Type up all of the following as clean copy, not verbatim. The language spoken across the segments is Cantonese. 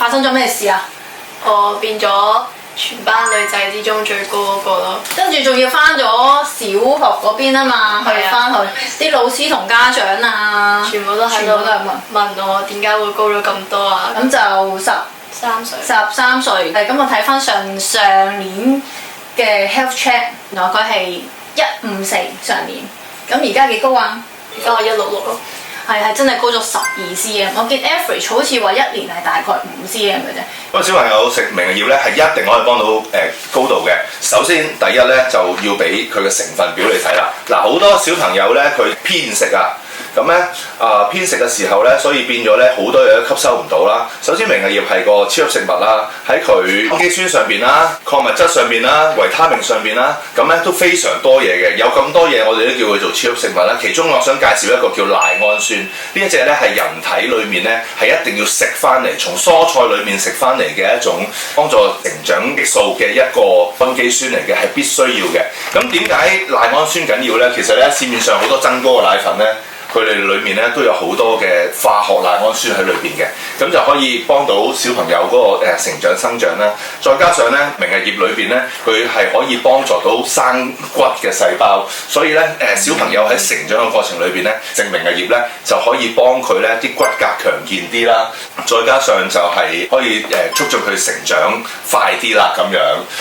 發生咗咩事啊？我變咗全班女仔之中最高嗰個咯。跟住仲要翻咗小學嗰邊啊嘛，去翻去啲老師同家長啊，全部都喺度問我點解會高咗咁多啊？咁就13歲。13歲。咁我睇翻上年嘅 health check， 原來佢係154上年。咁而家幾高啊？而家我166咯。係真係高咗12 cm。我見 average 好似話1年係大概5 cm 嘅啫。咁小朋友食明日葉咧係一定可以幫到高度嘅。首先第一咧就要俾佢嘅成分表你睇啦。嗱，好多小朋友咧佢偏食啊。咁咧偏食嘅時候咧，所以變咗咧好多嘢都吸收唔到啦。首先明日葉係個超級食物啦，喺佢氨基酸上邊啦、礦物質上邊啦、維他命上邊啦，咁咧都非常多嘢嘅。有咁多嘢，我哋都叫佢做超級食物啦。其中我想介紹一個叫賴氨酸，呢一隻咧係人體裏面咧係一定要食翻嚟，從蔬菜裏面食翻嚟嘅一種幫助成長激素嘅一個氨基酸嚟嘅，係必須要嘅。咁點解賴氨酸緊要咧？其實咧市面上好多增高嘅奶粉咧。佢哋裏面咧都有好多嘅化學賴氨酸喺裏邊嘅，咁就可以幫到小朋友嗰個成長生長啦。再加上咧，明日葉裏邊咧，佢係可以幫助到生骨嘅細胞，所以咧小朋友喺成長嘅過程裏邊咧，食明日葉咧就可以幫佢咧啲骨骼強健啲啦。再加上就係可以促進佢成長快啲啦咁樣，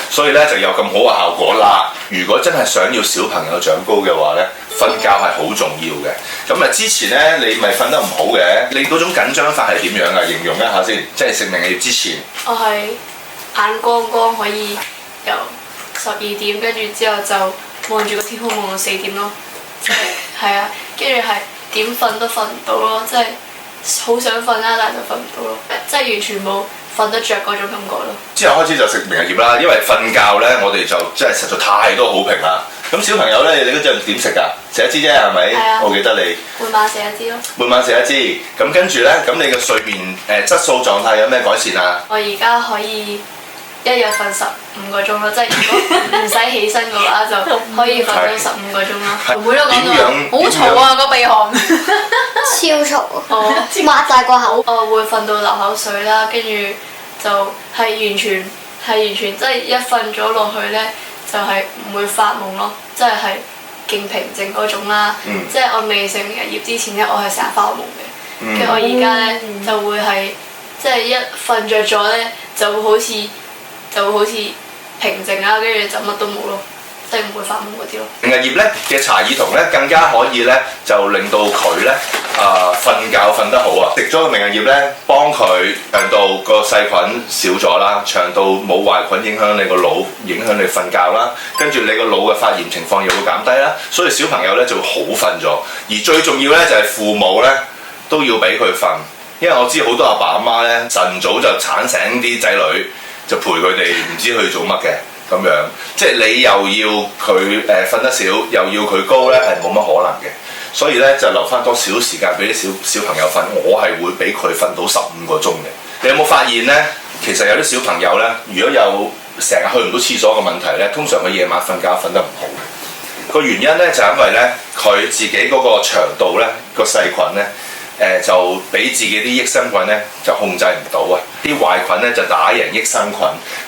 所以咧就有咁好嘅效果啦。如果真係想要小朋友長高嘅話咧，瞓覺係好重要嘅。咁之前咧你咪瞓得唔好嘅，你嗰種緊張法係點樣啊？形容一下先，即係食明日葉之前。我係眼光光可以由12點，跟住之後就望住個天空望到4點咯。係啊，跟住係點瞓都瞓唔到咯，即係好想瞓啦，但係就瞓唔到咯，即係完全冇瞓得着嗰種感覺咯。之後開始就食明日葉啦，因為瞓覺咧，我哋就真係實在太多好評啦。咁小朋友咧，你嗰陣點食㗎？食一支啫，係咪？係啊。我記得你。每晚食一支咯。每晚食一支，咁跟住咧，咁你嘅睡眠質素狀態有咩改善啊？我而家可以一日瞓15個鐘咯，即係如果唔使起身嘅話，就可以瞓到15個鐘咯。妹妹都講到好嘈啊個鼻鼾，超嘈，擘大個口。我會瞓到流口水啦，跟住就係完全即係一瞓咗落去咧，就係唔會發夢咯，即係勁平靜嗰種啦。即係我未食明日葉之前咧，我係成日發夢嘅。跟住我而家咧就會係即係一瞓着咗咧，就會好似平靜啦，跟住就乜都冇咯，即係唔會發夢嗰啲咯。明日葉咧嘅茶兒酮咧更加可以咧就令到佢咧瞓覺瞓得好啊！食咗個明日葉咧，幫佢腸道個細菌少咗啦，腸道冇壞菌影響你個腦，影響你瞓覺啦，跟住你個腦嘅發炎情況又會減低啦，所以小朋友咧就會好瞓咗。而最重要咧就係父母咧都要俾佢瞓，因為我知好多阿爸阿媽咧晨早就鏟醒啲仔女，就陪佢哋唔知去做乜嘅咁樣，即係你又要佢瞓得少，又要佢高咧，係冇乜可能嘅。所以咧就留翻多少時間俾啲小朋友瞓，我係會俾佢瞓到15個鐘嘅。你有冇發現咧？其實有啲小朋友咧，如果有成日去唔到廁所嘅問題咧，通常佢夜晚瞓覺瞓得唔好嘅。個原因咧就係因為咧佢自己嗰個腸道咧個細菌咧。就俾自己啲益生菌咧就控制唔到啊！啲壞菌咧就打贏益生菌。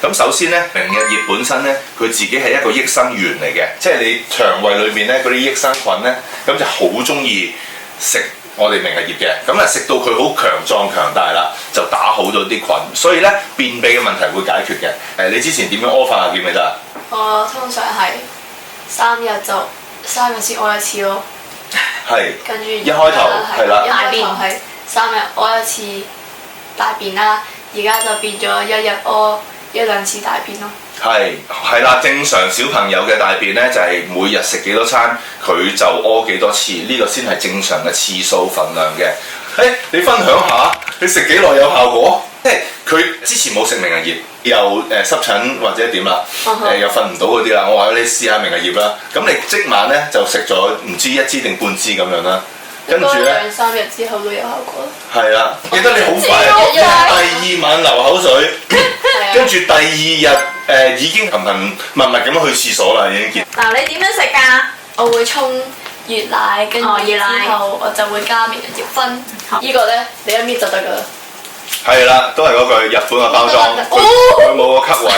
咁首先咧，明日葉本身咧佢自己係一個益生元嚟嘅，即係你腸胃裏面咧嗰啲益生菌咧，咁就好中意食我哋明日葉嘅。咁食到佢好強壯強大啦，就打好咗啲菌，所以咧便秘嘅問題會解決嘅。你之前點樣屙法啊？記唔記得啊？我通常係3日先屙一次咯。係，跟住一開頭係啦，大便係3日屙一次大便啦，而家就變咗1日屙1-2次大便咯。係啦，正常小朋友嘅大便咧就係每日食幾多餐，佢就屙幾多次，呢個先係正常嘅次數份量嘅。你分享下，你食幾耐有效果？即係佢之前冇食明日葉，又濕疹或者點啦，又瞓唔到嗰啲啦。我話你試下明日葉啦，咁你即晚咧就食咗唔知1支定半支咁樣啦，跟住咧2-3日之後都有效果。係啦，記得你好快，第2晚流口水，跟住第2日已經頻密咁樣去廁所啦，已經見。嗱，你點樣食㗎？我會沖熱奶，跟住之後我就會加明日葉粉。呢個咧你一搣就得㗎啦。係啦，都係嗰句日本嘅包裝，佢冇個級位。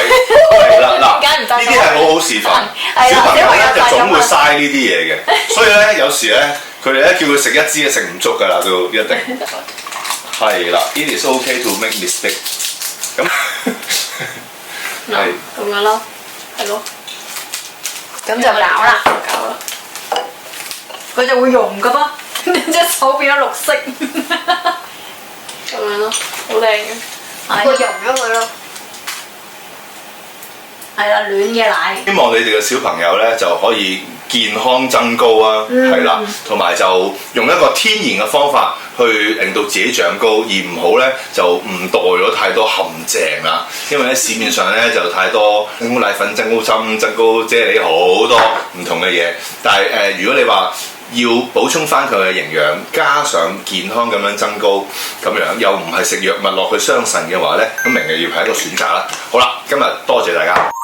係啦，嗱，呢啲係好好示範。小朋友咧就總會嘥呢啲嘢嘅，所以咧有時咧佢哋咧叫佢食一支食唔足㗎啦，都一定。係啦 ，it is okay to make mistake。咁係咁樣咯，係咯。咁就搞啦，搞啦。佢就會溶㗎噃，隻手變咗綠色。咁樣咯，好靚嘅。我溶咗佢咯。係啦，暖嘅奶。希望你哋嘅小朋友咧就可以健康增高啊，係啦，同埋就用一個天然嘅方法去令到自己長高，而唔好咧就誤墮咗太多陷阱啦。因為喺市面上咧就太多增高奶粉、增高針、增高啫喱好多唔同嘅嘢，但係如果你話要補充翻佢嘅營養，加上健康咁樣增高，咁樣又唔係食藥物落去傷腎嘅話咧，咁明日要係一個選擇啦。好啦，今日多謝大家。